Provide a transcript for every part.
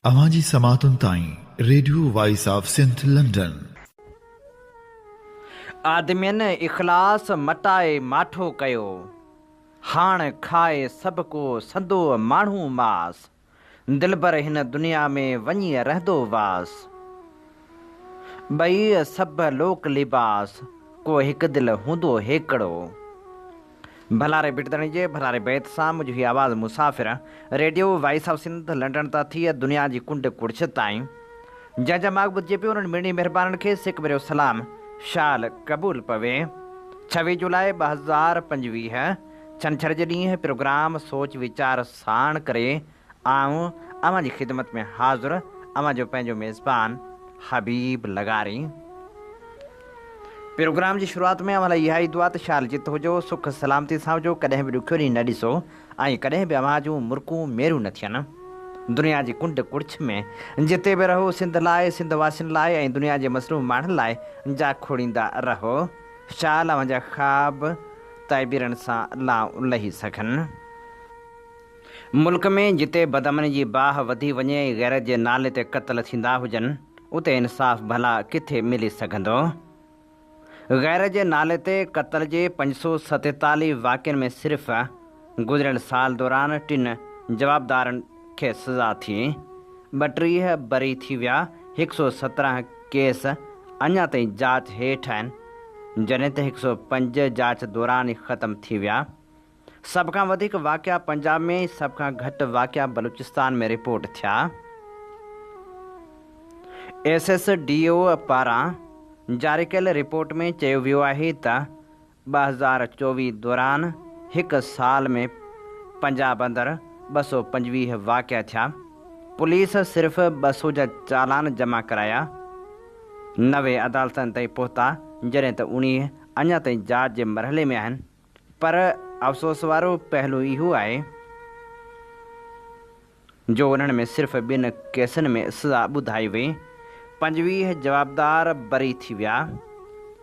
अवांजी समातुन ताईं radio voice of Sindh London. आदमियन इख़लास मटाए माठो कयो, हाण खाए सब को संदो माण्हू मास, दिलबर हिन दुनिया में वञी रहंदो वास। ॿई सभ लोक लिबास, को हिकु दिल हूंदो हेकड़ो। भलारे बिटदणी जे भलारे बैत सां मुंहिंजी आवाज़ मुसाफ़िर radio voice of Sindh London तां थी दुनिया जी कुंड कुड़छ ताईं। जंहिंजा माग ॿुधिजे पियो उन्हनि मिणी महिरबाननि खे सिक भेरो सलाम शाल क़बूल पवे। 26 जुलाई 2025 छंछर जे ॾींहुं प्रोग्राम सोच वीचार साण करे आऊं अव्हां जी ख़िदमत में हाज़ुर, अव्हां जो पंहिंजो मेज़बान हबीब लगारी। प्रोग्राम जी शुरूआति में अव्हां इहा ई दुआ त शाल जित हुजो, सुख सलामती सां हुजो, कॾहिं बि ॾुखियो ॾींहुं न ॾिसो ऐं कॾहिं बि अव्हां जूं मुर्कूं मेरूं न थियनि। दुनिया जी कुंड कुड़छ में जिते बि रहो, सिंध लाइ, सिंध वासियुनि लाइ ऐं दुनिया जे मसरूम माण्हुनि लाइ जा खोड़ींदा रहो। शाल अव्हां जा ख़्वाब ताइबीरनि सां लाऊं लही सघनि। मुल्क में जिते बदअमनी जी बाह वधी वञे ऐं गैरत जे नाले ते क़त्ल थींदा हुजनि, उते इंसाफ़ भला किथे मिली सघंदो। गैरत जे नाले ते क़त्ल जे 547 वाक़िअनि में सिर्फ़ु गुज़िरियल साल दौरान 3 जवाबदारनि खे सज़ा थी, 32 बरी थी विया। 117 केस अञा ताईं जांच हेठि आहिनि, जॾहिं त 105 जांच दौरान ई ख़तमु थी विया। सभ खां वधीक वाक़िआ पंजाब में, सभ खां घटि वाक़िआ बलूचिस्तान में रिपोर्ट थिया। SSDO पारां जारी कयल रिपोर्ट में चयो वियो आहे त 2024 दौरान हिकु साल में पंजाब अंदरि 225 वाक़िआ थिया। पुलिस सिर्फ़ 200 जा चालान जमा कराया, 90 अदालतनि ताईं पहुता, जॾहिं त 19 अञा ताईं जांच जे मरहले में आहिनि। पर अफ़सोस वारो पहलू इहो आहे जो उन्हनि में सिर्फ़ु 2 केसनि में सज़ा ॿुधाई वई, 25 जवाबदार बरी थी विया।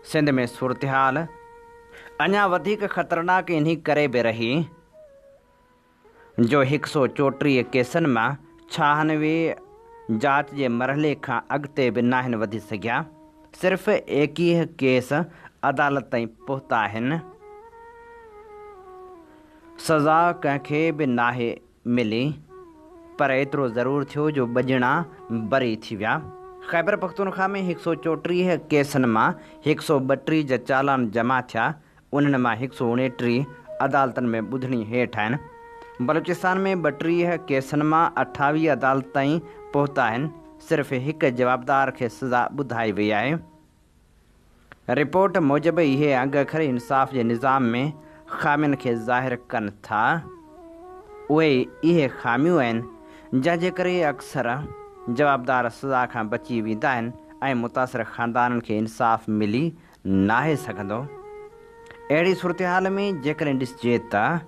सिंध में सूरतहाल अञा वधीक ख़तरनाक इन्ही करे बि रही जो 134 केसनि मां 96 जांच जे मरहले खां अॻिते बि नाहिनि वधी सघिया। सिर्फ़ु 21 केस अदालत ताईं पहुता आहिनि। सज़ा कंहिंखे बि नाहे मिली, पर एतिरो ज़रूरु थियो जो 2 ॼणा बरी थी विया। ख़ैबर पख्तूनख्वा में 134 केसनि मां 132 जा चालान जमा थिया, उन्हनि मां 169 अदालतनि में ॿुधणी हेठि आहिनि। बलूचिस्तान में 32 केसनि मां 28 अदालत ताईं पहुता आहिनि, सिर्फ़ु 1 जवाबदार खे सज़ा ॿुधाई वई आहे। रिपोर्ट मूजिबि इहे अंग अखर इंसाफ़ जे निज़ाम में ख़ामियुनि खे ज़ाहिर कनि था। उहे इहे ख़ामियूं आहिनि जंहिंजे करे अक्सर जवाबदार सज़ा खां बची वेंदा आहिनि ऐं मुतासिर ख़ानदाननि खे इंसाफ़ मिली नाहे सघंदो। अहिड़ी सूरतहाल में जेकॾहिं ॾिसिजे त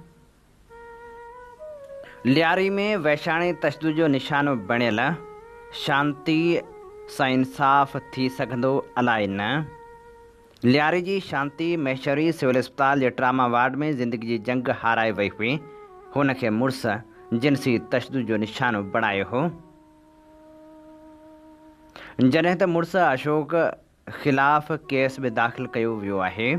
लियारी में वैशाणी तशदुद जो निशानो बणियल शांती सां इंसाफ़ थी सघंदो अलाए न। लियारी जी शांती महेश्वरी सिविल अस्पताल जे ट्रामा वार्ड में ज़िंदगी जी जंग हाराए वई हुई। हुनखे मुड़ुस जिनसी तशदुद जो निशानो बणायो हो, जॾहिं त मुड़ुस अशोक ख़िलाफ़ केस बि दाख़िल कयो वियो आहे।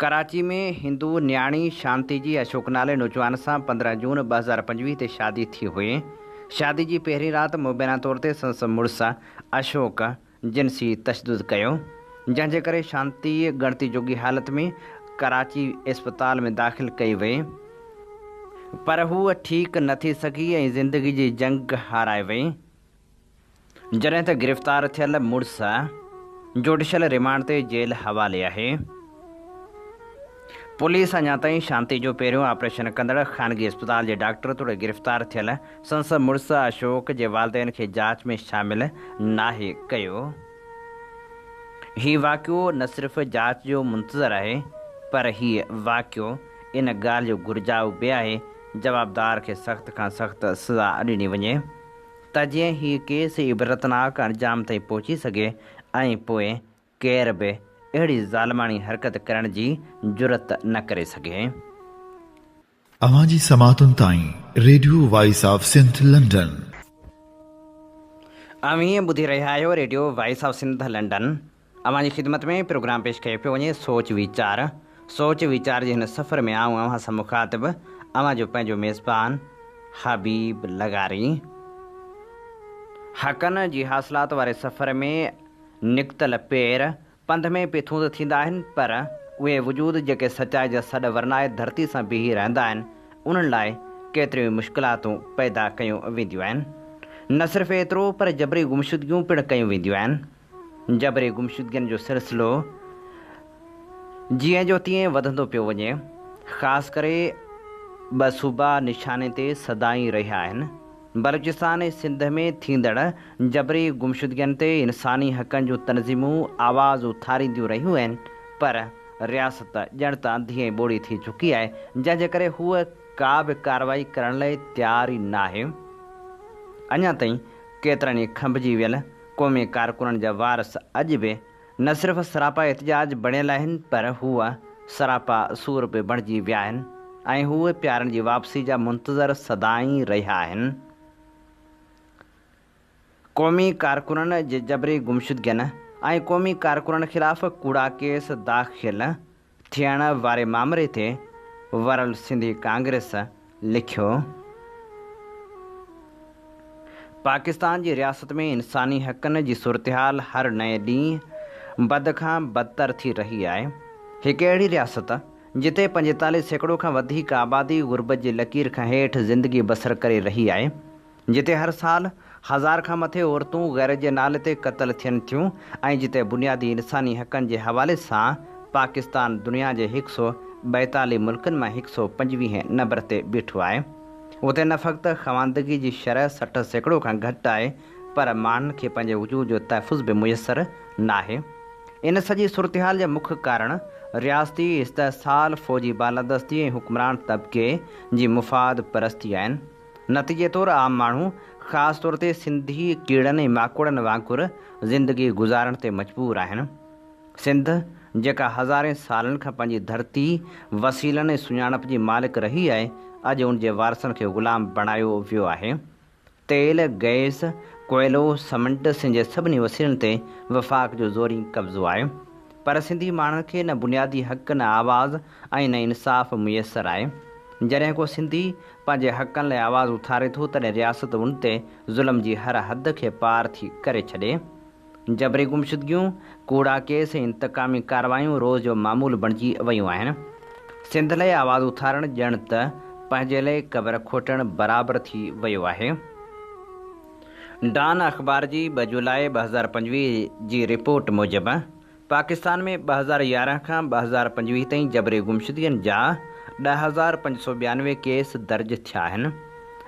कराची में हिंदू न्याणी शांति जी अशोक नाले नौजवान सां 15 जून 2025 ते शादी थी हुई। शादी जी पहिरीं राति मुबैना तौर ते संदसि मुड़ुस अशोक जिनसी तशदुद कयो, जंहिंजे करे शांति ॻणती जोगी हालत में कराची अस्पताल में दाख़िल कई वई, पर हूअ ठीकु न थी सघी ऐं ज़िंदगी जी जंग हाराए वई। जॾहिं त गिरफ़्तार थियल मुड़ुस जुडिशल रिमांड ते जेल हवाले आहे। पुलिस अञा ताईं शांति जो पहिरियों ऑपरेशन कंदड़ ख़ानगी अस्पताल जे डॉक्टर तौरु गिरफ़्तार थियल संदसि मुड़ुस अशोक जे वालिदैन खे जांच में शामिल नाहे कयो। हीउ वाक़ियो न सिर्फ़ जांच जो मुंतज़र आहे, पर हीउ वाक़ियो इन ॻाल्हि जो घुर्जाउ बि आहे जवाबदार खे सख़्त खां सख़्त सज़ा ॾिनी वञे त जीअं हीउ केस इबरतनाक अंजाम ताईं पहुची सघे ऐं पोइ केर बि अहिड़ी ज़ालिमानी हरकत करण जी जुरत न करे सघे। अवां जी समातुनि ताईं radio voice of Sindh London. अवीं ॿुधी रहिया आहियो radio voice of Sindh London. अवां जी ख़िदमत में प्रोग्राम पेश कयो पियो वञे सोच वीचार जे हिन सफ़र में आऊं अव्हां सां मुखातिब अवां जो पंहिंजो मेज़बान हबीब लगारी। हक़नि जी हासिलात वारे सफ़र में निकितल पेर पंध में पिथूंद थींदा आहिनि, पर उहे वजूद जेके सचाई जा सॾ वरनाए धरती सां बीही रहंदा आहिनि, उन्हनि लाइ केतिरियूं मुश्किलातूं पैदा कयूं वेंदियूं आहिनि। न सिर्फ़ु एतिरो, पर जबरी गुमशुदगियूं पिणु कयूं वेंदियूं आहिनि। जबरी गुमशुदगियुनि जो सिलसिलो जीअं जो तीअं वधंदो पियो वञे। ख़ासि करे 2 सूबा निशाने ते सदाईं रहिया आहिनि। बलूचिस्तान ऐं सिंध में थींदड़ जबरी गुमशुदगियुनि ते इंसानी हक़नि जूं तनज़ीमूं आवाज़ उथारींदियूं रहियूं आहिनि, पर रियासत ॼण त अंधी ऐं ॿोड़ी थी चुकी आहे, जंहिंजे करे हूअ का बि कार्रवाई करण लाइ तयारु ई न आहे। अञा ताईं केतिरनि ई खंभिजी वियल क़ौमी कारकुननि जा वारस अॼु बि न सिर्फ़ु सरापा एहतिजाज बणियल आहिनि, पर हूअ सरापा सूर बि बणिजी विया आहिनि ऐं हूअ प्यारनि जी वापसी जा मुंतज़र सदाईं रहिया आहिनि। क़ौमी कारकुननि जे जबरी गुमशुदगियुनि ऐं क़ौमी कारकुननि ख़िलाफ़ कूड़ा केस दाख़िल थियण वारे मामले ते वरल सिंधी कांग्रेस लिखियो, पाकिस्तान जी रियासत में इंसानी हक़नि जी सूरतहाल हर नए ॾींहुं बद खां बदतर थी रही आहे। हिकु अहिड़ी रियासत जिते 45% खां वधीक आबादी गुरबत जी लकीर खां हेठि ज़िंदगी बसर करे रही आहे, जिते हर साल 1000 खां मथे औरतूं गैर जे नाले ते क़तल थियनि थियूं ऐं जिते बुनियादी इंसानी हक़नि जे हवाले सां पाकिस्तान दुनिया जे 142 मुल्कनि मां 125 नंबर ते बीठो आहे। उते न फ़क़्ति ख़वानदगी जी शरह 60% खां घटि आहे, पर माण्हुनि खे पंहिंजे वजूद जो तहफ़ुज़ बि मुयसरु न आहे। इन सॼी सूरतहाल जा मुख्य कारण रियासती इस्तेहसाल, फ़ौजी बालादस्ती ऐं हुक्मरान तबिके जी मुफ़ाद परस्ती आहिनि। नतीजे तौरु आम माण्हू, ख़ासि तौर ते सिंधी, कीड़नि ऐं माकोड़नि वांगुरु ज़िंदगी गुज़ारण ते मजबूर आहिनि। सिंध जेका हज़ारे सालनि खां पंहिंजी धरती, वसीलनि ऐं सुञाणप जी मालिक रही आहे, अॼु उन जे वारसनि खे ग़ुलाम बणायो वियो आहे। तेल, गैस, कोयलो, समुंड, सिंध जे सभिनी वसीलनि ते वफ़ाक़ जो ज़ोरी कब्ज़ो आहे, पर सिंधी माण्हुनि खे न बुनियादी हक़, न आवाज़ ऐं न इंसाफ़ मुयसरु आहे। जॾहिं को सिंधी पंहिंजे हक़नि लाइ आवाज़ उथारे थो, तॾहिं रियासत उन ते ज़ुल्म जी हर हद खे पार थी करे छॾे। जबरी गुमशुदगियूं, कूड़ा केस ऐं इंतकामी कारवायूं रोज़ जो मामूल बणिजी वियूं आहिनि। सिंध लाइ आवाज़ उथारणु ॼण त पंहिंजे लाइ क़बर खोटणु बराबरि थी वियो आहे। डान अख़बार जी 2 जुलाई 2025 जी रिपोर्ट मूजिबि पाकिस्तान में 2011 खां 2025 ताईं जबरी गुमशुदगियुनि जा 10,592 केस दर्ज थिया आहिनि।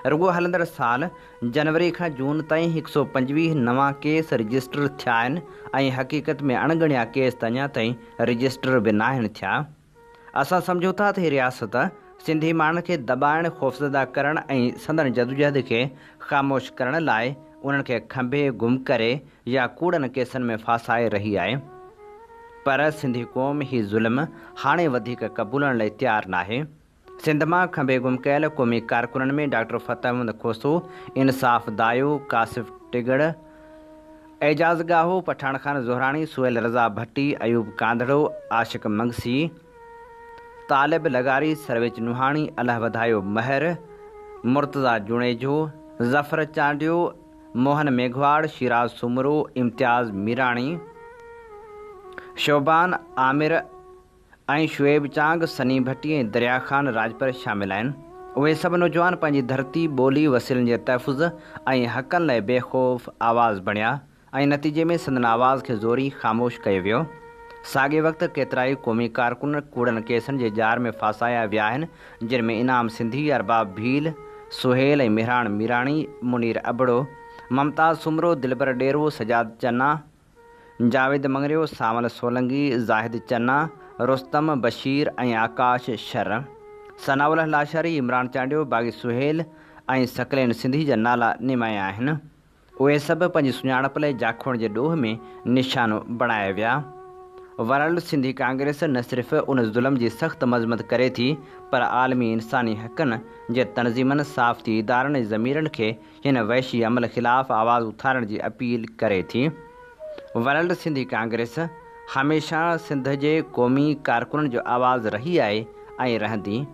रुॻो हलंदड़ साल जनवरी खां जून ताईं 125 नवां केस रजिस्टर थिया आहिनि ऐं हक़ीक़त में अणगणिया केस त अञा ताईं रजिस्टर बि न आहिनि थिया। असां सम्झूं था त हीअ रियासत सिंधी माण्हुनि खे दॿाइण, ख़ौफ़ज़दा करण ऐं संदनि जदोजहद खे ख़ामोश करण लाइ उन्हनि खे खंभे गुम करे या कूड़नि केसनि में फासाए रही आहे, पर सिंधी क़ौम ही ज़ुल्म हाणे वधीक क़बूलण लाइ तयारु न आहे। सिंध मां खंभे गुम कयल क़ौमी कारकुननि में डॉक्टर फ़तेहमद खोसो, इंसाफ़ दायो, कासिफ़ टिगड़, एजाज़ गाहो, पठान खान ज़ोहराणी, सुहेल रज़ा भट्टी, अयूब कांधड़ो, आशिक़ मंगसी, तालिब लगारी, सरवेज नुहाणी, अलाह वधायो महर, मुर्तज़ा जुणेजो, ज़फ़र चांडियो, मोहन मेघवाड़, शिराज सुमरो, इम्तियाज़ मीराणी, शोबान आमिर ऐं शुएब चांग, सनी भट्टी ऐं दरिया ख़ान राजपर शामिल आहिनि। उहे सभु नौजवान पंहिंजी धरती, ॿोली, वसीलनि जे तहफ़ुज़ ऐं हक़नि लाइ बेख़ौफ़ आवाज़ बणिया ऐं नतीजे में संदनि आवाज़ खे ज़ोरी ख़ामोश कयो वियो। साॻे वक़्तु केतिरा ई क़ौमी कारकुन कूड़नि केसनि जे जार में फासाया विया आहिनि, जिन में इनाम सिंधी, अरबाब भील, सुहेल ऐं मिहरान मीराणी, मुनीर अबड़ो, ममताज़ सुमरो, दिलबर डेरो, सजाद चन्ना, जावेद मंगरियो, सावल सोलंगी, ज़ाहिद चन्ना, रुस्तम बशीर ऐं आकाश शर, सनाउल लाशारी, इमरान चांडियो, बाग़ी सुहेल ऐं सकलेन सिंधी जा नाला निमाया आहिनि। उहे सभु पंहिंजी सुञाणप लाइ जाखोण जे ॾोह में निशानो बणाया विया। वर्ल्ड सिंधी कांग्रेस न सिर्फ़ उन ज़ुल्म जी सख़्त मज़म्मत करे थी पर आलमी इंसानी हक़नि जे तनज़ीमनि साफ़ती इदारनि ऐं ज़मीरनि खे हिन वहशी अमल ख़िलाफ़ आवाज़ उथारण जी अपील करे थी। वर्ल्ड सिंधी कांग्रेस हमेशह सिंध जे क़ौमी कारकुननि जो आवाज़ रही आहे ऐं रहंदी।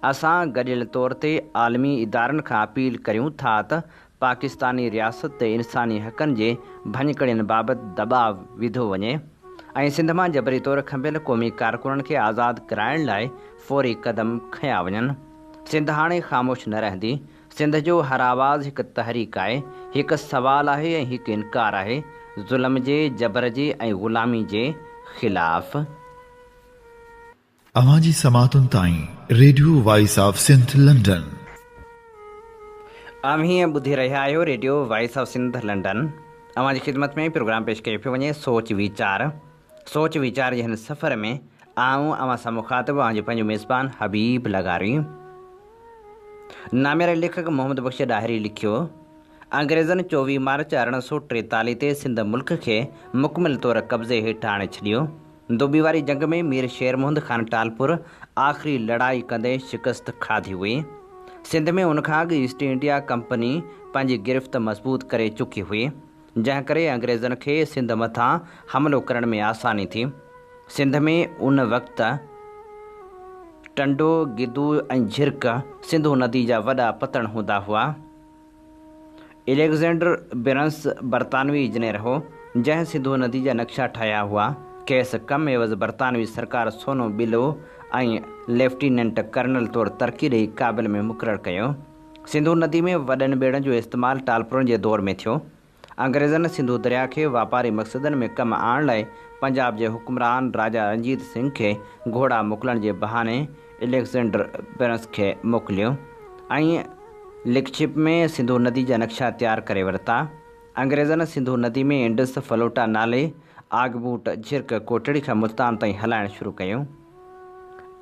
असां गॾियल तौर ते आलमी इदारनि खां अपील करियूं था त पाकिस्तानी रियासत ते इंसानी हक़नि जे भञकड़ियुनि बाबति दॿाउ विधो वञे ऐं सिंध मां जबरी तौर खंभियल क़ौमी कारकुननि खे आज़ादु कराइण लाइ फ़ौरी क़दम खंया वञनि। सिंध हाणे ख़ामोश न रहंदी। सिंध जो हर आवाज़ हिकु तहरीक आहे, हिकु सवाल आहे ऐं हिकु इनकार आहे ज़ुल्म जे, जबर जे ऐं ग़ुलामी जे ख़िलाफ़। अवां जी समातुनि ताईं radio voice of Sindh London. हीअं ॿुधी रहिया आहियो radio voice of Sindh London. अवां जी ख़िदमत में प्रोग्राम पेश कयो पियो वञे सोच वीचार। सोच वीचार जे हिन सफ़र में आऊं अवां सां मुखातिब आहियां पंहिंजो मेज़बान हबीब लगारी। नामेरे लेखक मोहम्मद बख्श डाहिरी लिखियो, अंग्रेज़नि 24 मार्च 1843 ते सिंध मुल्क खे मुकमिल तौर कब्ज़े हेठि आणे छॾियो। दुबी वारी जंग में मीर शेर मुहम्मद खान टालपुर आख़िरी लड़ाई कंदे शिकस्त खाधी हुई। सिंध में उनखां अॻु ईस्ट इंडिया कंपनी पंहिंजी गिरफ़्त मज़बूत करे चुकी हुई, जंहिं करे अंग्रेज़नि खे सिंध मथां हमिलो करण में आसानी थी। सिंध में उन वक़्तु टंडो, गिदू ऐं झिरक सिंधू नदी जा वॾा पतन हूंदा हुआ। एलेक्जेंडर बिरंस बरतानवी इंजीनियर हो जंहिं सिंधू नदी जा नक्शा ठाहिया हुआ। खेसि कम एवज़ बरतानवी सरकार सोनो बिलो ऐं लेफ्टिनेंट कर्नल तौरु तरक़ी ॾेई काबिल में मुक़ररु कयो। सिंधू नदी में वॾनि ॿेड़नि जो इस्तेमालु टालपुरनि जे दौर में थियो। अंग्रेज़नि सिंधू दरिया खे वापारी मक़सदनि में कमु आणण लाइ पंजाब जे हुक्मरान राजा रणजीत सिंह खे घोड़ा मोकिलण जे बहाने एलेक्जेंडर बिरंस खे मोकिलियो ऐं लिखशिप में सिंधू नदी जा नक्शा तयारु करे वरिता। अंग्रेज़नि सिंधू नदी में इंडस फलोटा नाले आगबूट झिरक कोटड़ी खां मुल्तान ताईं हलाइणु शुरू कयो।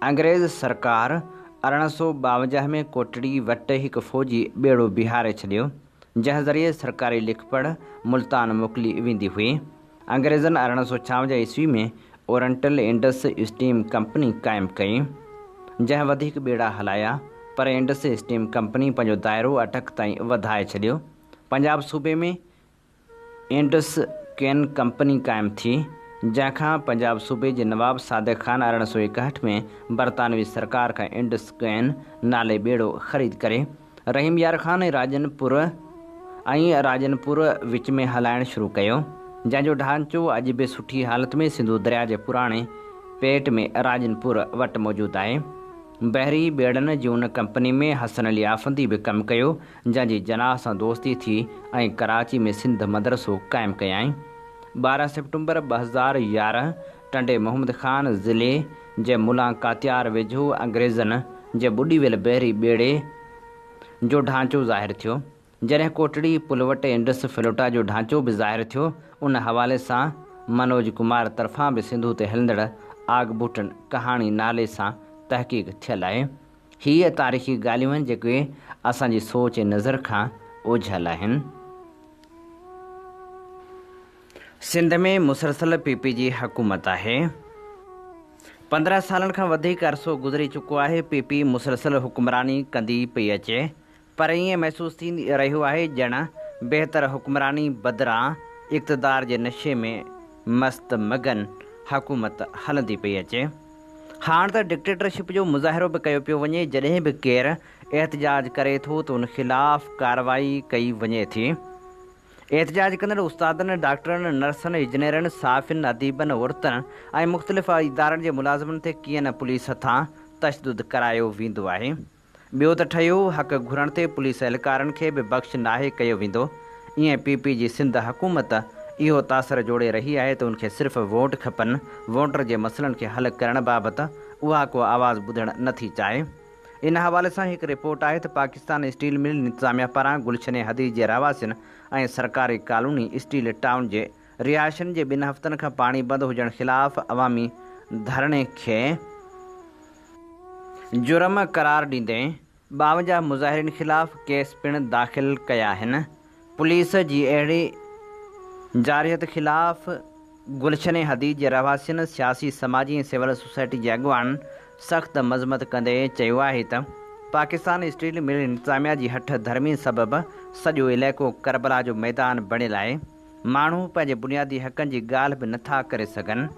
अंग्रेज़ सरकार 1852 में कोटड़ी वटि हिकु फ़ौजी ॿेड़ो बीहारे छॾियो, जंहिं ज़रिए सरकारी लिखपढ़ मुल्तान मोकिली वेंदी हुई। अंग्रेज़नि 1856 ईस्वी में ओरिएंटल इंडस स्टीम कंपनी क़ाइमु कई, जंहिं वधीक ॿेड़ा हलाया, पर इंडस स्टीम कंपनी पंहिंजो दाइरो अटक ताईं वधाए छॾियो। पंजाब सूबे में इंडस कैन कंपनी क़ाइमु थी, जंहिंखां पंजाब सूबे जे नवाब सादिक खान 1861 में बरतानवी सरकार खां इंडस कैन नाले ॿेड़ो ख़रीद करे रहीम यार ख़ान राजनपुर विच में हलाइणु शुरू कयो, जंहिंजो ढांचो अॼु बि सुठी हालत में सिंधू दरिया जे पुराणे पेट में राजनपुर वटि मौजूदु आहे। बहरी ॿेड़नि जी उन कंपनी में हसन अली आफंदी बि कमु कयो, जंहिंजी जनाह सां दोस्ती थी ऐं कराची में सिंध मदरसो क़ाइमु कयाईं। 12 सितंबर 2011 टंडे मोहम्मद ख़ान ज़िले जे मुला कातियार वेझो अंग्रेज़नि जे ॿुॾी बहरी ॿेड़े जो ढांचो ज़ाहिरु थियो। जॾहिं कोटड़ी पुल वटि इंडस फिलोटा जो ढांचो बि ज़ाहिरु थियो, उन हवाले सां मनोज कुमार तरफ़ां बि सिंधू ते हलंदड़ आगबूटन कहाणी नाले सां तहक़ीक़ थियल आहे। हीअ तारीख़ी ॻाल्हियूं आहिनि जेके असांजी सोच ऐं नज़र खां ओझल आहिनि। सिंध में मुसलसल पीपी जी हुकूमत आहे। 15 सालनि खां वधीक अरसो गुज़री चुको आहे। पीपी मुसलसल हुक्मरानी कंदी पई अचे, पर ईअं महसूसु थी रहियो आहे ॼण बहितर हुक्मरानी बदिरां इक़्तिदार जे नशे में मस्त मगन हुकूमत हलंदी पई अचे। हाणे त डिक्टेटरशिप जो मुज़ाहिरो बि कयो पियो वञे। जॾहिं बि केरु एहतजाज करे थो त उन ख़िलाफ़ कार्रवाई कई वञे थी। एहतजाज कंदड़ उस्तादनि, डॉक्टरनि, नर्सनि, इंजीनियरनि, साफ़िन, अदीबनि, औरतनि ऐं मुख़्तलिफ़ इदारनि जे मुलाज़िमनि ते कीअं न पुलिस हथां तशदुद करायो वेंदो आहे। ॿियो त ठहियो हक़ घुरण ते पुलिस एहलकारनि खे बि बख़्श नाहे कयो वेंदो। ईअं पीपी जी सिंध हुकूमत इहो तासर जोड़े रही आहे त उनखे सिर्फ़ु वोट खपनि। वोटर जे मसइलनि खे हल करण बाबति उहा को आवाज़ ॿुधणु नथी चाहे। इन हवाले सां हिकु रिपोर्ट आहे त पाकिस्तान स्टील मिल इंतिज़ामिया पारां गुलशन हदीद जे रहवासियुनि ऐं सरकारी कॉलोनी स्टील टाउन जे रिहाइशनि जे 2 हफ़्तनि खां पाणी बंदि हुजण ख़िलाफ़ अवामी धरणे खे जुर्म करार ॾींदे 52 मुज़ाहिरीन ख़िलाफ़ केस पिणु दाख़िल कया आहिनि। पुलिस जी अहिड़ी जारियत ख़िलाफ़ गुलशन हदीद जे रहवासियुनि सियासी समाजी ऐं सिविल सोसाइटी जे अॻुवान सख़्तु मज़मत कंदे चयो आहे त पाकिस्तान स्टील मिल इंतिज़ामिया जी हठ धर्मी सबबि सॼो इलाइक़ो करबला जो मैदान बणियलु आहे। माण्हू पंहिंजे बुनियादी हक़नि जी ॻाल्हि बि नथा करे सघनि।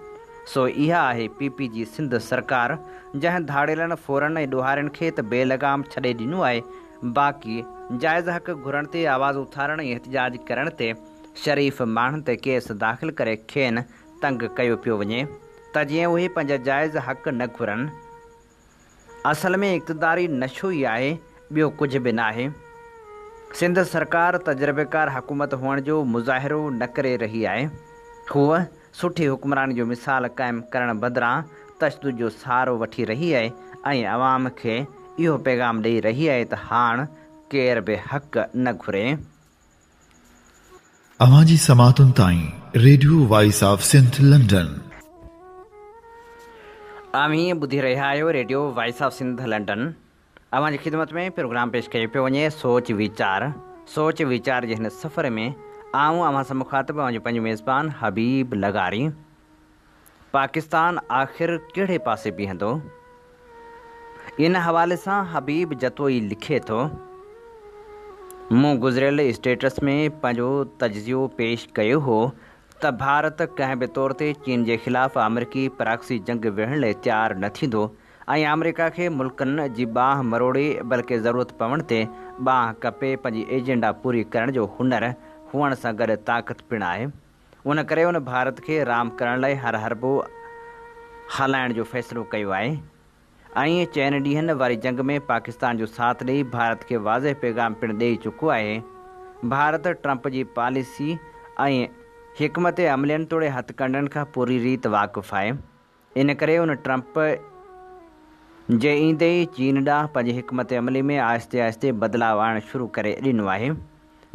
सो इहा आहे PP जी सिंध सरकार, जंहिं धाड़ेलनि फ़ौरन ऐं ॾोहारियुनि खे त बेलगाम छॾे ॾिनो आहे। बाक़ी जाइज़ हक़ घुरण ते आवाज़ उथारण ऐं एहतजाज करण ते शरीफ़ माण्हुनि ते केस दाख़िल करे खेनि तंग कयो पियो वञे त जीअं उहे पंहिंजा जाइज़ हक़ न घुरनि। असल में इक़्तिदारी नशो ई आहे, ॿियो कुझु बि न आहे। सिंध सरकार तजुर्बेकार हुकूमत हुअण जो मुज़ाहिरो न करे रही आहे। हूअ सुठी हुक्मरानी जो मिसाल क़ाइमु करण बदिरां तशदुद जो सहारो वठी रही आहे ऐं अवाम खे इहो पैगाम ॾेई रही आहे त हाणे केर बि हक़ न घुरे। अवां जी समातुनि ताईं radio voice of Sindh London. अवीं ॿुधी रहिया आहियो radio voice of Sindh London. अवां जी ख़िदमत में प्रोग्राम पेश कयो पियो वञे सोच वीचार जे हिन सफ़र में आऊं अवां सां मुखातिब अवां जो पंहिंजो मेज़बान हबीब लगारी। पाकिस्तान आख़िर कहिड़े पासे बीहंदो, इन हवाले सां हबीब जतो ई लिखे थो। मूं गुज़िरियल स्टेटस में पंहिंजो तजियो पेश कयो हो त भारत कंहिं बि तौर ते चीन जे ख़िलाफ़ु अमरीकी प्रॉक्सी जंग विढ़ण लाइ तयारु न थींदो ऐं अमरीका खे मुल्कनि जी बाहि मरोड़े बल्कि ज़रूरत पवण ते बाहि कपे पंहिंजी एजेंडा पूरी करण जो हुनर हुअण सां गॾु ताक़त पिणु आहे। उन करे उन भारत खे राम करण लाइ हर हरबो हलाइण जो फ़ैसिलो कयो आहे ऐं 4 ॾींहंनि वारी जंग में पाकिस्तान जो साथ ॾेई भारत खे वाज़ह पैगाम पिणु ॾेई चुको आहे। भारत ट्रंप जी पॉलिसी ऐं हिकमत अमलियनि तोड़े हथकंडनि खां पूरी रीति वाक़ुफ़ु आहे। इन करे उन ट्रंप जे ईंदे ई चीन ॾांहुं पंहिंजी हिकमत अमली में आहिस्ते आहिस्ते बदिलाव आणणु शुरू करे ॾिनो आहे।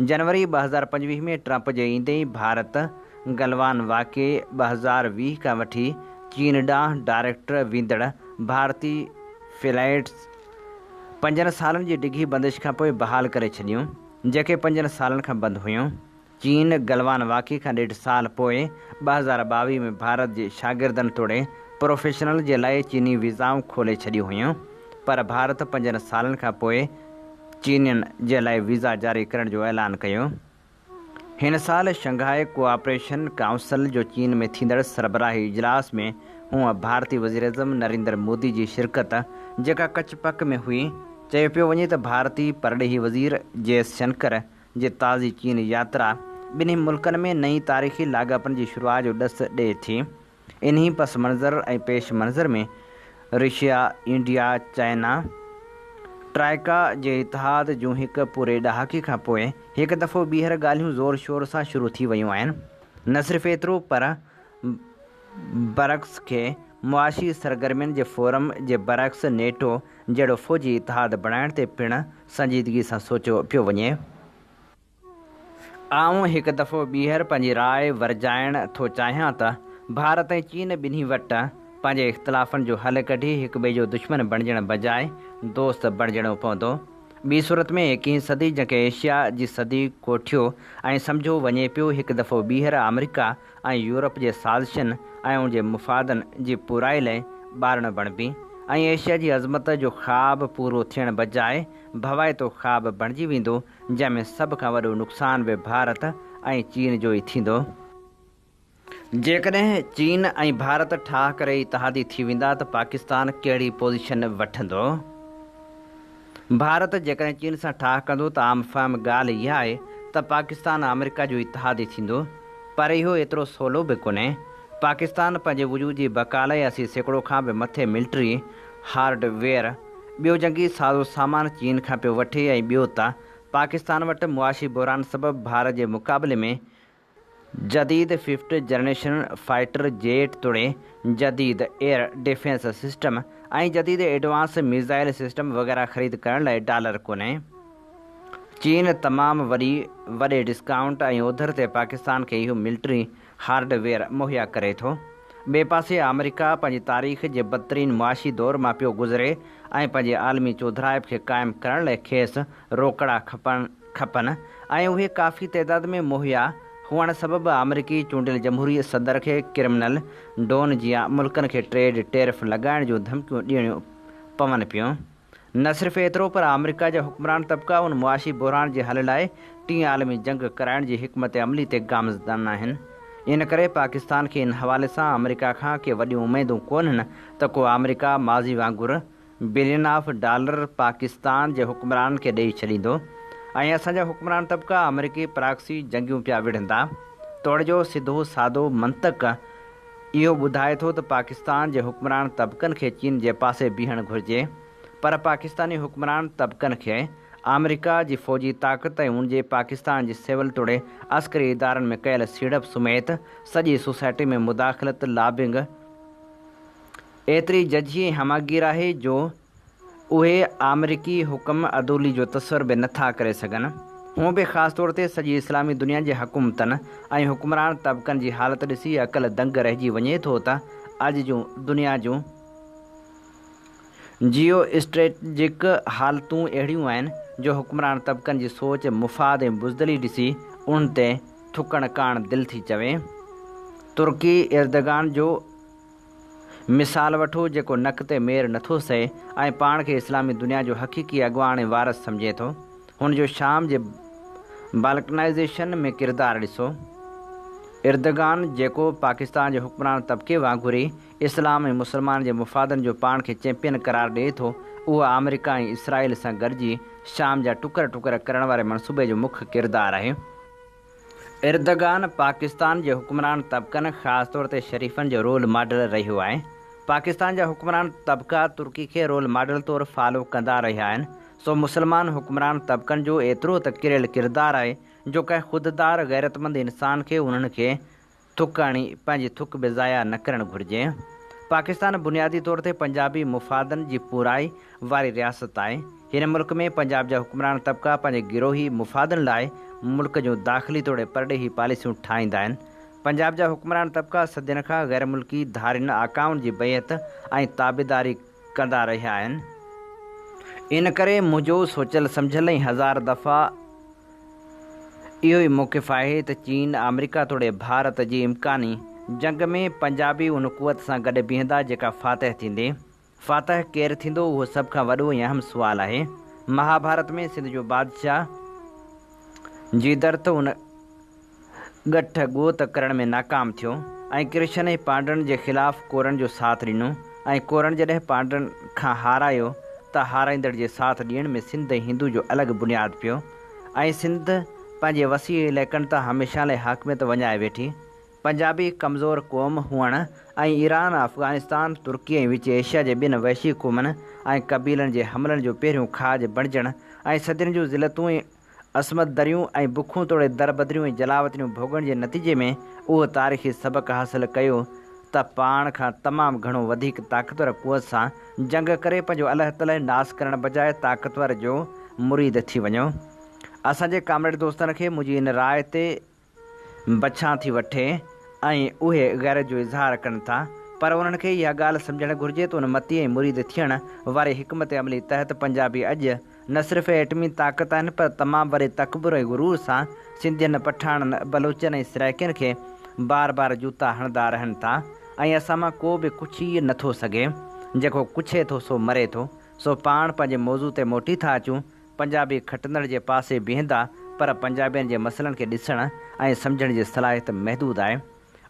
जनवरी 2025 में ट्रंप जे ईंदे ई भारत गलवान वाक़िए 2020 खां वठी चीन ॾांहुं डायरेक्ट वेंदड़ भारती फ्लाइट्स 5 सालनि जी डिघी बंदिश खां पोइ बहाल करे छॾियूं, जेके 5 सालनि खां बंदि हुयूं। चीन गलवान वाक़िए खां 1.5 साल पोइ 2022 में भारत जे शागिर्दनि तोड़े प्रोफेशनल जे लाइ चीनी वीज़ाऊं खोले छॾियूं हुयूं, पर भारत 5 सालनि खां पोइ चीनियुनि जे लाइ वीज़ा जारी करण जो ऐलान कयो। हिन साल शंघाई कोऑपरेशन काउंसिल जो चीन में थींदड़ सरबराही इजलास में हूअं भारतीय वज़ीर-ए-आज़म नरेंद्र मोदी जी शिरकत जेका कच्छ पक में हुई, चयो पियो वञे त भारतीय परॾेही वज़ीर जयशंकर जे ताज़ी चीन यात्रा ॿिन्ही मुल्कनि में नई तारीख़ी लाॻापनि जी शुरूआति जो ॾस ॾिए थी। इन्ही पस मंज़र ऐं पेश मंज़र में रशिया, इंडिया, चाइना ट्राइका जे इतिहाद जूं हिकु पूरे ॾहाके खां पोइ हिकु दफ़ो ॿीहर ॻाल्हियूं ज़ोर शोर सां शुरू थी वियूं आहिनि। न सिर्फ़ु एतिरो, पर बरक्स खे मुआशी सरगर्मियुनि जे फोरम जे बरक्स नेटो जहिड़ो फ़ौजी इतिहाद बणाइण ते पिणु संजीदगी सां सोचियो पियो वञे। आऊं हिकु दफ़ो ॿीहर पंहिंजी राय वरजाइण थो चाहियां त भारत ऐं चीन ॿिन्ही वटि पंहिंजे इख़्तिलाफ़नि जो हल कढी हिक ॿिए जो दुश्मन बणिजण बजाए दोस्त बणिजणो पवंदो। ॿी सूरत में 21वीं सदी जंहिंखे एशिया जी सदी कोठियो ऐं सम्झो वञे पियो, हिकु दफ़ो ॿीहर अमेरिका ऐं यूरोप जे साज़िशनि ऐं उनजे मुफ़ादनि जी पूराई लाइ ॿारणु बणिबी ऐं एशिया जी अज़मत जो ख़्वाबु पूरो थियण बजाए भवाइतो ख़्वाबु बणिजी वेंदो, जंहिंमें सभ खां वॾो नुक़सानु बि भारत ऐं चीन जो ई थींदो। जेकॾहिं चीन ऐं भारत ठाह करे इतिहादी थी वेंदा त पाकिस्तान कहिड़ी पोज़ीशन वठंदो? भारत जेकॾहिं चीन सां ठाह कंदो त आम फ़हम ॻाल्हि इहा आहे त पाकिस्तान अमेरिका जो इतिहादी थींदो, पर इहो एतिरो सवलो बि कोन्हे। पाकिस्तान पंहिंजे वजूद जी बका लाइ 80 सैकड़ो खां बि मथे मिलिट्री हार्डवेयर ॿियो जंगी साज़ो सामान चीन खां पियो वठे ऐं ॿियो त पाकिस्तान वटि मुआशी बहिरान सबबि भारत जे मुक़ाबले में जदीद 5th जनरेशन फाइटर जेट तोड़े जदीद एयर डिफेंस सिस्टम ऐं जदीद एडवांस मिज़ाइल सिस्टम वग़ैरह ख़रीद करण लाइ डॉलर कोन्हे। चीन तमामु वॾे डिस्काउंट ऐं ओधर ते पाकिस्तान खे इहो मिलिट्री हार्डवेयर मुहैया करे थो। ॿिए पासे अमेरिका पंहिंजी तारीख़ जे बदतरीन मुआशी दौर मां पियो गुज़रे ऐं पंहिंजे आलमी चौधराइप खे क़ाइमु करण लाइ खेसि रोकड़ा खपनि ऐं उहे काफ़ी तइदाद में मुहैया हुअण सबबि अमरीकी चूंडियल जमहूरी सदर खे क्रिमिनल डॉन जिया मुल्कनि खे ट्रेड टेरिफ लॻाइण जूं धमकियूं ॾियणियूं पवनि पियूं। न सिर्फ़ु एतिरो पर अमरीका जा हुक्मरान तबिका उन मुआशी बहिरान जे हल लाइ टीं आलमी जंग कराइण जी हिकमत अमली ते गामज़न आहिनि। इन करे पाकिस्तान खे इन हवाले सां अमरीका खां के वॾियूं उमेदूं कोन्हनि त को अमरीका माज़ी वांगुरु बिलियन ऑफ डॉलर पाकिस्तान जे हुक्मरान खे ॾेई छॾींदो ऐं असांजा हुक्मरान तबिका अमरीकी प्राक्सी जंगियूं पिया विढ़ंदा। तोड़ जो सिधो सादो मंतक इहो ॿुधाए थो त पाकिस्तान जे हुक्मरान तबिकनि खे चीन जे पासे बीहणु घुरिजे, पर पाकिस्तानी हुक्मरान तबिकनि खे अमरीका जी फ़ौजी ताक़त ऐं उनजे पाकिस्तान जी सिविल तोड़े अस्करी इदारनि में कयल सीड़प समेत सॼी सोसाइटी में मुदाख़लत लॉबिंग एतिरी जझी ऐं हमागीर आहे जो उहे अमरीकी हुकम अदूली जो तसवर बि नथा करे सघनि। हूअं बि ख़ासि तौर ते सॼी इस्लामी दुनिया जे हुकूमतनि ऐं हुक्मरान तबिकनि जी हालत ॾिसी अक़ल दंग रहिजी वञे थो त अॼु जूं दुनिया जूं जियो स्ट्रेटजिक हालतूं अहिड़ियूं आहिनि जो हुक्मरान तबिकनि जी सोच मुफ़ाद ऐं बुज़दली ॾिसी उन ते थुकण काण दिलि थी चवे। तुर्की एर्दगान जो मिसाल वठो जेको नक ते मेर नथो सहे ऐं पाण खे इस्लामी दुनिया जो हक़ीक़ी अॻवान ऐं वारस सम्झे थो। हुन जो शाम जे बाल्कनाइज़ेशन में किरदारु ॾिसो। एर्दगान जेको पाकिस्तान जे हुक्मरान तबिके वांगुरु ई इस्लाम ऐं मुसलमान जे मुफ़ादनि जो पाण खे चैंपियन करार ॾिए थो, उहा अमरीका ऐं इसराइल सां गॾिजी शाम जा टुकर टुकर करण वारे मनसूबे जो मुख्य किरदारु आहे। एर्दगान पाकिस्तान जे हुक्मरान तबिकनि ख़ासि तौर ते शरीफ़नि जो रोल मॉडल रहियो आहे। पाकिस्तान जा हुक्मरान तबिका तुर्की खे रोल मॉडल तौरु फॉलो कंदा रहिया आहिनि। सो मुसलमान हुक्मरान तबिकनि जो एतिरो त किरियल किरदारु आहे जो कंहिं ख़ुददार गैरतमंद इंसान खे उन्हनि खे थुक हणी पंहिंजी थुक बि ज़ाया न करणु घुरिजे। पाकिस्तान बुनियादी तौर ते पंजाबी मुफ़ादनि जी पूराई वारी रियासत आहे। हिन मुल्क में पंजाब जा हुक्मरान तबिका पंहिंजे गिरोही मुफ़ादनि लाइ मुल्क जूं दाख़िली तोड़े परॾेही पॉलिसियूं ठाहींदा आहिनि। पंजाब जा हुक्मरान तबिका सदियुनि खां गैर मुल्की धारियुनि आकाउनि जी बैत ऐं ताबेदारी कंदा रहिया आहिनि। इन करे मुंहिंजो सोचियल सम्झियल ऐं हज़ार दफ़ा इहो ई मौक़िफ़ आहे त चीन अमरीका तोड़े भारत जी इम्कानी जंग में पंजाबी उन क़ुवत सां गॾु बीहंदा जेका फातह थींदी। फातह केरु थींदो उहो सभ खां वॾो ऐं अहम सुवालु आहे। महाभारत में सिंध जो बादशाह जीदर्थ उन ॻठ ॻोत करण में नाकाम थियो ऐं कृष्ण ऐं पांडवनि जे ख़िलाफ़ु कौरन जो साथ ॾिनो ऐं कौरन जॾहिं पांडवनि खां हारायो त हाराईंदड़ जे साथ ॾियण में सिंध ऐं हिंदू जो अलॻि बुनियादु पियो ऐं सिंध पंहिंजे वसी इलाइक़नि तां हमेशह लाइ हाकमियत वञाए वेठी। पंजाबी कमज़ोर क़ौम हुअण ऐं ईरान अफ़गानिस्तान तुर्की ऐं विच एशिया जे ॿिनि वैशी क़ौमनि ऐं क़बीलनि जे हमलनि जो पहिरियों खाज बणिजण ऐं सदियुनि जूं ज़िलतूं ऐं असमत दरियूं ऐं बुखूं तोड़े दरबदरियूं ऐं जलावतरियूं भोगण जे नतीजे में उहो तारीख़ी सबक़ु हासिलु कयो त पाण खां तमामु घणो वधीक ताक़तवर क़ुवत सां जंग करे पंहिंजो अलाह ताला नास करण बजाए ताक़तवर जो मुरीद थी वञो। असांजे कामरेड दोस्तनि खे मुंहिंजी इन राय ते बछा थी वठे ऐं उहे गैरत जो इज़हार कनि था, पर उन्हनि खे इहा ॻाल्हि सम्झणु घुरिजे त उन मती ऐं मुरीद थियण वारे हिकमत अमली तहत पंजाबी अॼु न सिर्फ़ु एटमी ताक़त आहिनि पर तमामु वॾे तकबुर ऐं गुरूर सां सिंधियुनि पठाणनि बलूचनि ऐं सराइकियुनि खे बार बार जूता हणंदा रहनि था ऐं असां मां को बि कुझु ई नथो सघे। जेको कुछे थो सो मरे थो। सो पाण पंहिंजे मौज़ू ते मोटी था अचूं। पंजाबी खटंदड़ जे पासे बीहंदा पर पंजाबियुनि जे मसइलनि खे ॾिसण ऐं सम्झण जी सलाहियत महदूदु आहे।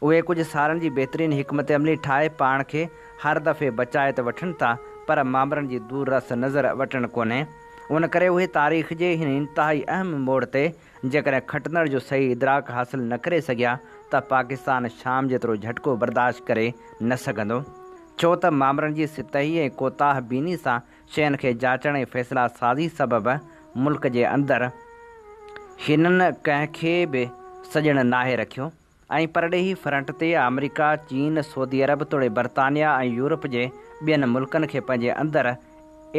उहे कुझु सालनि जी बहितरीनु हिकमत अमली ठाहे पाण खे हर दफ़े बचाए त वठनि था पर मामरनि जी दूर रस नज़र वठणु कोन्हे। उन करे उहे तारीख़ जे हिन इंतिहाई अहम मोड़ ते जेकॾहिं खटंदड़ जो सही इदराक हासिलु न करे सघिया त पाकिस्तान शाम जेतिरो झटको बर्दाश्त करे न सघंदो, छो त मामरनि जी सितही ऐं कोताह बीनी सां शयुनि खे जाचण ऐं फ़ैसिला साज़ी सबबि मुल्क जे अंदरि हिननि कंहिंखे बि सॼणु नाहे रखियो ऐं परॾेही फ्रंट ते अमरीका चीन सऊदी अरब तोड़े बर्तानिया ऐं यूरोप जे ॿियनि मुल्कनि खे पंहिंजे अंदरि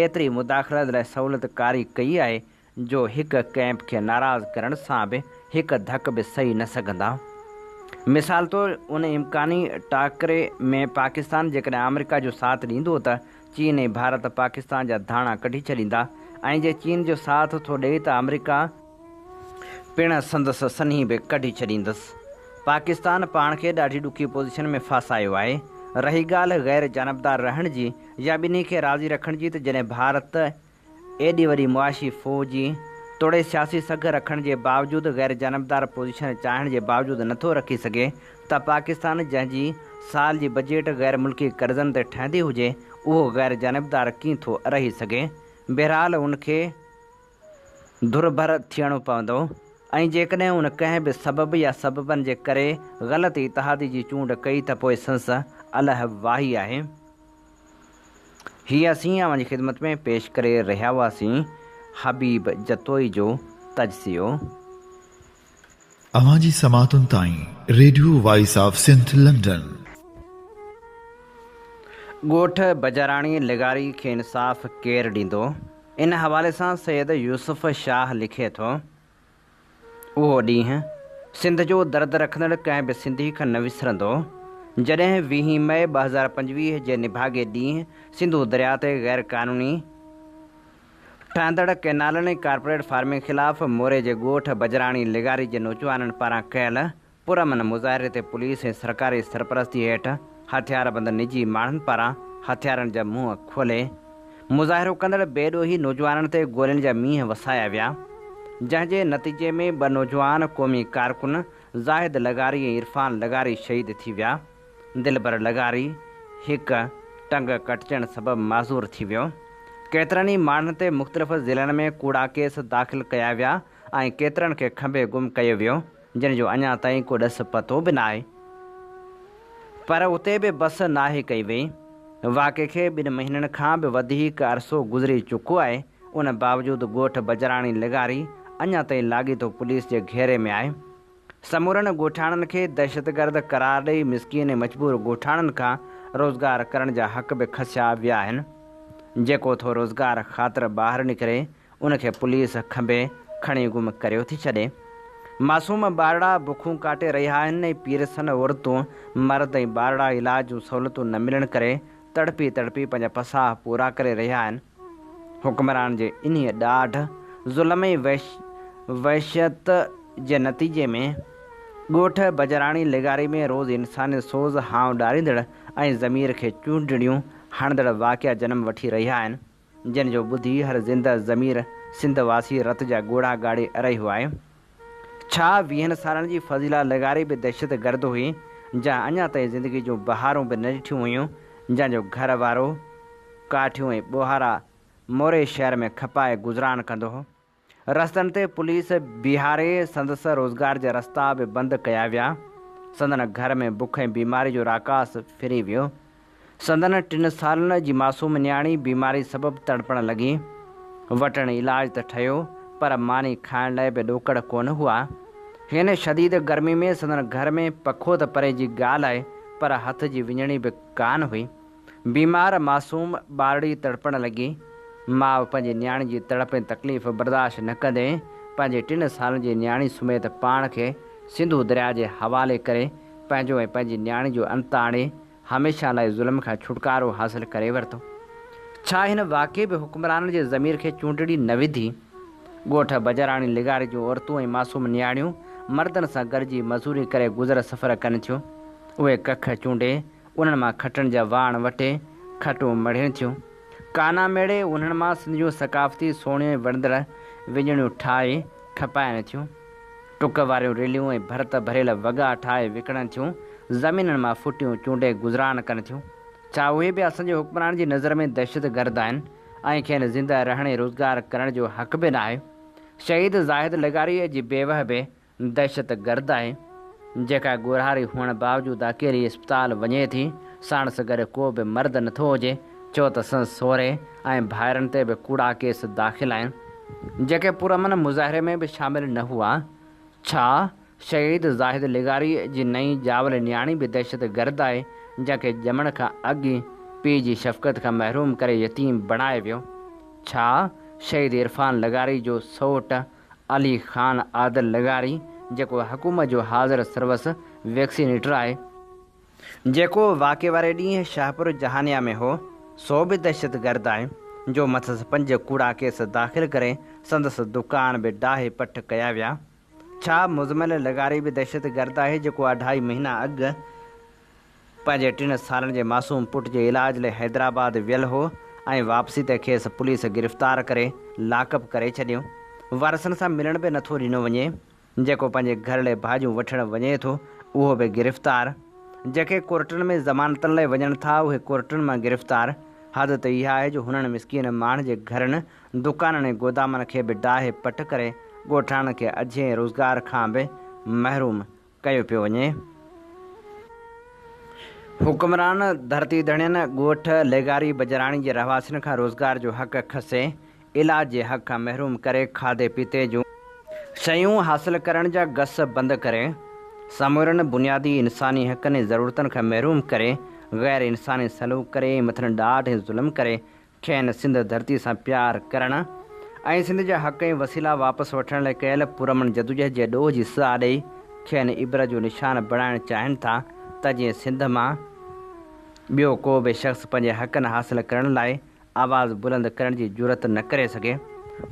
एतिरी मुदाख़लत लाइ सहूलियत कारी कई आहे जो हिकु कैंप खे नाराज़ करण सां बि हिकु धक बि सही न सघंदा। मिसाल तौरु उन इम्कानी टाकरे में पाकिस्तान जेकॾहिं अमरीका जो साथ ॾींदो त चीन ऐं भारत पाकिस्तान जा धाणा कढी छॾींदा ऐं जे चीन जो साथ थो ॾिए त अमरीका पिण संदसि सन्ही बि कढी छॾींदुसि। पाकिस्तान पाण खे ॾाढी ॾुखी पोज़ीशन में फासायो आहे। रही ॻाल्हि गैर जानबदार रहण जी या ॿिन्ही खे राज़ी रखण जी, त जॾहिं भारत एॾी वॾी मुआशी फ़ौजी तोड़े सियासी सघ रखण जे बावजूदु गैर जानबदार पोज़ीशन चाढ़ण जे बावजूदु नथो रखी सघे, त पाकिस्तान जंहिंजी साल जी बजट गैर मुल्की कर्ज़नि ते ठहंदी हुजे, उहो गैर जानबदार कीअं थो रही सघे। बहरहाल उनखे दुरभर थियणो पवंदो, ऐं जेकॾहिं उन कंहिं बि सबब या सबबनि जे करे ग़लति इतिहादी जी चूंड कई, त पोइ संस अलाह वाही आहे। हीअ असीं अव्हांजी ख़िदमत में पेश करे रहिया हुआसीं हबीब जतोई जो तजसियो। अवांजी समातुनि ताईं radio voice of Sindh London. ॻोठ बजाराणी लिगारी खे इंसाफ़ केरु ॾींदो, इन हवाले सां सैयद यूसुफ शाह लिखे थो, उहो ॾींहुं सिंध जो दर्द रखंदड़ कंहिं बि सिंधी खां न विसरंदो जॾहिं 20 मई 2025 जे निभागे ॾींहुं सिंधू दरिया ते गैर क़ानूनी ठहंदड़ कैनालनि ऐं कारपोरेट फार्मिंग ख़िलाफ़ मोरे जे ॻोठ बजराणी लिगारी जे नौजवाननि पारां कयल पुरमन मुज़ाहिरे ते पुलिस ऐं सरकारी सरपरस्ती हेठि हथियारबंद निजी माण्हुनि पारां हथियारनि जा मुंहं खोले मुज़ाहिरो कंदड़ बेॾोही नौजवाननि ते गोलियुनि जा मींहं वसाया विया, जंहिंजे नतीजे में 2 नौजवान क़ौमी कारकुन ज़ाहिद लगारी ऐं इरफान लगारी शहीद थी विया। दिलबर लगारी हिकु टंग कटजण सबबि माज़ूर थी वियो। केतिरनि ई माण्हुनि ते मुख़्तलिफ़ ज़िलनि में कूड़ा केस दाख़िल कया विया ऐं केतिरनि खे खंभे गुम कयो वियो, जिन जो अञा ताईं को ॾस पतो बि न आहे। पर उते बि बस नाहे कई वई। वाक़े खे 2 महीननि खां बि वधीक अरसो गुज़री चुको आहे। उन बावजूदु ॻोठ बजराणी लिगारी अञा ताईं लाॻीतो पुलिस जे घेरे में आहे। समूरनि ॻोठाणनि खे दहशतगर्द करार ॾेई मिसकीन ऐं मजबूर ॻोठाणनि खां रोज़गार करण जा हक़ बि खसिया विया आहिनि। जेको थो रोज़गार ख़ातिर ॿाहिरि निकिरे, उनखे पुलिस खंभे खणी गुम करे थी छॾे। मासूम ॿारड़ा बुखूं काटे रहिया आहिनि ऐं पीरसन औरतूं मर्द ऐं ॿारड़ा इलाज जूं सहूलियतूं न मिलण करे तड़पी तड़पी पंहिंजा पसाह पूरा करे रहिया आहिनि। हुक्मरान जे इन्हीअ ॾाढ ज़ुल्म ऐं वहशत जे नतीजे में ॻोठ बजराणी लिगारी में रोज़ इंसानी सोज़ हाव ॾारींदड़ ऐं ज़मीर खे चूंडड़ियूं हणंदड़ वाक़िया जनम वठी रहिया आहिनि, जिन जो ॿुधी हर ज़िंदा ज़मीर सिंध वासी रत जा ॻोढ़ा ॻाड़े रहियो आहे। छा 20 सालनि जी फज़ीला लिगारी बि दहशत गर्द हुई, जंहिं अञा ताईं ज़िंदगी जूं बहारूं बि न ॾिठियूं हुयूं, जंहिंजो घर वारो काठियूं ऐं ॿोहारा मोरे शहर में खपाए गुज़रान कंदो हो। रस्तनि ते पुलिस बीहारे संदसि रोज़गार जा रस्ता बि बंदि कया विया। संदन घर में बुख ऐं बीमारी जो राकास फिरी वियो। संदन 3 सालनि जी मासूम न्याणी बीमारी सबबि तड़पण लॻी। वटण इलाज त ठहियो, पर मानी खाइण लाइ बि ॾोकड़ कोन हुआ। हिन शदीद गर्मी में संदन घर में पखो त परे जी ॻाल्हि आहे, पर हथ जी विञणी बि कान हुई। बीमार मासूम ॿारड़ी तड़पण लॻी। माउ पंहिंजी न्याणी जी तड़प ऐं तकलीफ़ बर्दाश्त न कंदे पंहिंजे 3 सालनि जी न्याणी समेत पाण खे सिंधू दरिया जे हवाले करे पंहिंजो ऐं पंहिंजी न्याणी जो अंत आणे हमेशह लाइ ज़ुल्म खां छुटकारो हासिल करे वरितो। छा हिन वाक़े बि हुक्मराननि जे ज़मीर खे चूंडड़ी न विधी? ॻोठ बजराणी लिगारी जूं औरतूं ऐं मासूम न्याणियूं मर्दनि सां गॾिजी मज़ूरी करे गुज़र सफ़र कनि थियूं। उहे कख चूंडे उन्हनि मां खटनि जा वाण वटे खटूं मढ़नि थियूं। काना मेड़े उन्हनि मां सिंध जूं सकाफ़ती सोणियूं ऐं वणंदड़ विञणियूं ठाहे खपाइनि थियूं। टुक वारियूं रेलियूं ऐं भरत भरियल वॻा ठाहे विकिणनि थियूं। ज़मीननि मां फुटियूं चूंडे गुज़रान कनि थियूं। छा उहे बि असांजे हुक्मरान जी नज़र में दहशत गर्द आहिनि ऐं खेनि ज़िंदा रहण ऐं रोज़गार करण जो हक़ बि न आहे? शहीद ज़ाहिद लिगारीअ जी बेवह बि दहशत गर्द आहे, जेका ॻोढ़ारी हुअण बावजूदु अकेली इस्पताल वञे थी। साणस गॾु को बि मर्द नथो हुजे, छो त संस सहुरे ऐं भाइरनि ते बि कूड़ा केस दाख़िल आहिनि, जेके पुरमन मुज़ाहिरे में बि शामिल न हुआ। छा शहीद ज़ाहिद लिगारी जी नई जावल न्याणी बि दहशत गर्द आहे, जंहिंखे ॼमण खां अॻु पीउ जी शफ़क़त खां महरूम करे यतीम बणाए वियो? छा शहीद इरफान लिगारी जो सौट अली ख़ान आदिल लिगारी, जेको हुकूमत जो हाज़िर सर्वस वैक्सीनेटर आहे, जेको वाक़े वारे ॾींहुं शाहपुर जहानिया में हो, सो बि दहशत गर्द आहे, जो मथसि 5 कूड़ा केस दाख़िल करे संदसि दुकान बि डाहे पट कया विया। छा मुज़मिल लगारी बि दहशतगर्द आहे जेको 2.5 महीना अॻु पंहिंजे 3 सालनि जे मासूम पुट जे इलाज लाइ हैदराबाद वियल हो ऐं वापसी ते खेसि पुलिस गिरफ़्तार करे लाकअप करे छॾियो। वारसनि सां मिलण बि नथो ॾिनो वञे। जेको पंहिंजे घर लाइ भाॼियूं वठणु वञे थो उहो बि गिरफ़्तार। जेके कोर्टनि में ज़मानतनि लाइ वञनि था उहे कोर्टनि मां गिरफ़्तार। हद त इहा आहे जो हुननि मिसकीन माण्हुनि जे घरनि दुकाननि ऐं गोदामनि खे बि डाहे पट करे ॻोठाणनि खे अझे रोज़गार खां बि महरूम कयो पियो वञे। हुक्मरान धरती धणियनि ॻोठ लेगारी बजराणी जे रहवासियुनि खां रोज़गार जो हक़ खसे, इलाज जे हक़ खां महरूम करे, खाधे पीते जूं शयूं हासिल करण जा गस बंदि करे, समूरनि बुनियादी इंसानी हक़नि ऐं ज़रूरतनि खां महरूम करे, गैर इंसानी सलूक करे, मथनि ॾाढ ऐं ज़ुल्म करे खेनि सिंध धरती सां प्यार करणु ऐं सिंध जा हक़ ऐं वसीला वापसि वठण लाइ कयल पुरमन जदोजहद जे ॾोह जी साह ॾेई खेनि इबरत जो निशान बणाइणु चाहिनि था त जीअं सिंध मां ॿियो को बि शख़्स पंहिंजे हक़नि हासिल करण लाइ आवाज़ बुलंद करण जी ज़रूरत न करे सघे।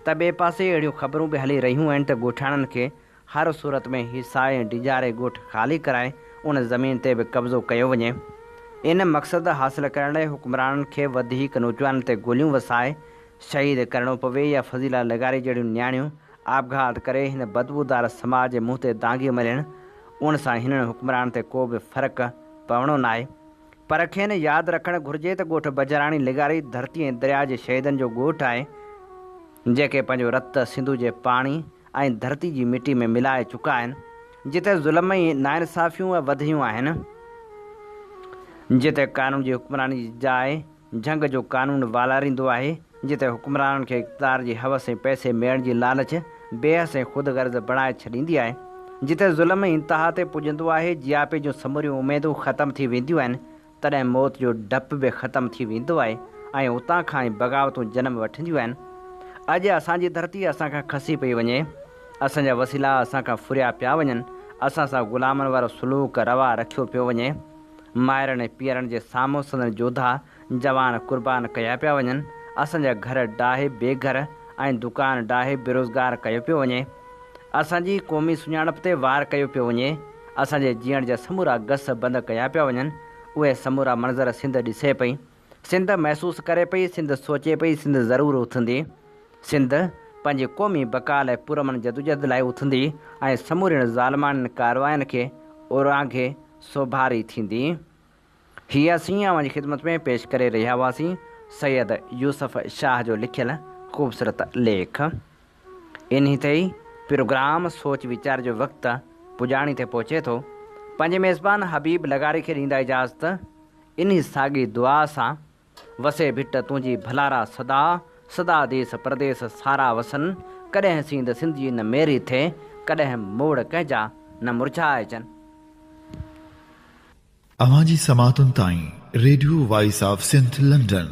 त ॿिए पासे अहिड़ियूं ख़बरूं बि हली रहियूं आहिनि त ॻोठाणनि खे हर सूरत में हिसाए ऐं डिॼारे ॻोठ ख़ाली कराए उन ज़मीन ते बि कब्ज़ो कयो वञे। इन मक़सदु हासिल करण लाइ हुक्मराननि खे वधीक नौजवाननि ते गोलियूं वसाए शहीद करणो पवे या फज़ीला लगारी जहिड़ियूं नियाणियूं आपघात करे हिन बदबूदार समाज जे मुंहं ते दांगी मलनि, उन सां हिननि हुक्मरान ते को बि फ़र्क़ु पवणो न आहे। पर खेनि यादि रखणु घुरिजे त ॻोठ बजराणी लिगारी धरती ऐं दरिया जे शहीदनि जो ॻोठु आहे जेके पंहिंजो रत सिंधु जे पाणी ऐं धरती जी मिटी में मिलाए चुका आहिनि, जिते ज़ुल्म ऐं नाइंसाफ़ियूं वधियूं आहिनि, जिते क़ानून जी हुक्मरानी जी जाइ झंग जो क़ानून वालारींदो आहे, जिते हुक्मराननि खे इक़्तिदार जी हवस ऐं पैसे मिलण जी लालच बेहस ऐं ख़ुदगर्ज़ बणाए छॾींदी आहे, जिते ज़ुल्म इंतिहा ते पुॼंदो आहे, जियापे जूं समूरियूं उमेदूं ख़तमु थी वेंदियूं आहिनि, तॾहिं मौत जो डपु बि ख़तमु थी वेंदो आहे ऐं उतां खां ई बग़ावतूं जनम वठंदियूं आहिनि। अॼु असांजी धरती असांखां खसी पई वञे, असांजा वसीला असांखां फुरिया पिया वञनि, असां सां ग़ुलामनि वारो सलूक रवा रखियो पियो वञे, माइरनि ऐं पीअरनि जे साम्हूं संदन जोधा जवान क़ुर्बान कया पिया वञनि, असांजा घर डाहे बेघर ऐं दुकान डाहे बेरोज़गार कयो पियो वञे, असांजी क़ौमी सुञाणप ते वार कयो पियो वञे, असांजे जीअण जा समूरा गस बंदि कया पिया वञनि। उहे समूरा मंज़र सिंध ॾिसे पई, सिंध महसूसु करे पई, सिंध सोचे पई, सिंध ज़रूरु उथंदी, सिंध पंहिंजी क़ौमी बका लाइ पुरमन जदोजहद लाइ उथंदी ऐं समूरनि ज़ालमाननि कारवाइनि खे उरांघे सोभारी थींदी। हीअ असीं अवांजी ख़िदमत में पेश करे रहिया हुआसीं सैयद यूसुफ शाह जो लिखियल ख़ूबसूरत लेख। इन ते ई प्रोग्राम सोच वीचार जो वक़्तु पुॼाणी ते पहुचे थो। पंहिंजे मेज़बान हबीब लगारी खे ॾींदा इजाज़त, इन साॻी दुआ सां वसे भिट तुंहिंजी भलारा सदा, सदा देश परदेस सारा वसन, कॾहिं सींद सिंधी न मेरी थिए, कॾहिं मोड़ कंहिंजा न मुरझाइजनि। अवांजी समातुनि ताईं radio voice of Sindh London